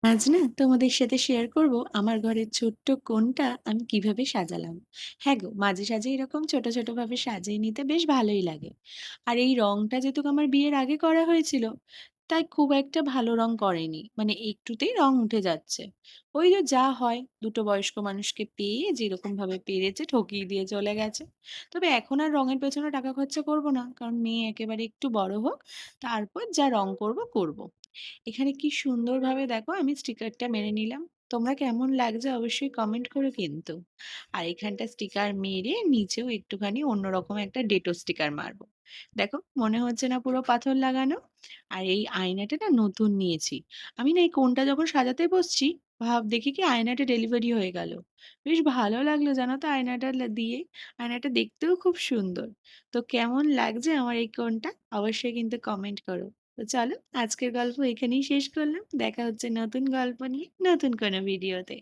আজ না তোমাদের সাথে শেয়ার করব আমার ঘরের ছোট্ট কোণটা আমি কিভাবে সাজালাম। হ্যাঁ গো, মাঝে সাঝে এরকম ছোট ছোট ভাবে সাজিয়ে নিতে বেশ ভালোই লাগে। আর এই রংটা যেহেতু আমার বিয়ের আগে করা হয়েছিল, তাই খুব একটা ভালো রং করেনি, মানে একটুতেই রং উঠে যাচ্ছে। ওই যে যা হয়, দুটো বয়স্ক মানুষকে পেয়ে যেরকম ভাবে পেরেছে ঠকিয়ে দিয়ে চলে গেছে। তবে এখন আর রঙের পেছনে টাকা খরচা করব না, কারণ মেয়ে একেবারে একটু বড় হোক, তারপর যা রং করব করব। এখানে কি সুন্দরভাবে দেখো আমি স্টিকারটা মেরে নিলাম। তোমরা কেমন লাগছে অবশ্যই কমেন্ট করো কিন্তু। আর এখানটা স্টিকার মেরে নিচেও একটুখানি অন্যরকম একটা ডেটো স্টিকার মারবো। দেখো, মনে হচ্ছে না পুরো পাথর লাগানো? আর এই আয়নাটা না নতুন নিয়েছি। আমি না এই কোণটা যখন সাজাতে বসছি, দেখি কি আয়নাটা ডেলিভারি হয়ে গেল। বেশ ভালো লাগলো জানো তো আয়নাটা দিয়ে। আয়নাটা দেখতেও খুব সুন্দর। তো কেমন লাগছে আমার এই কোণটা অবশ্যই কিন্তু কমেন্ট করো। তো চলো, আজকের গল্প এখানেই শেষ করলাম। দেখা হচ্ছে নতুন গল্প নিয়ে নতুন কোনো ভিডিওতে।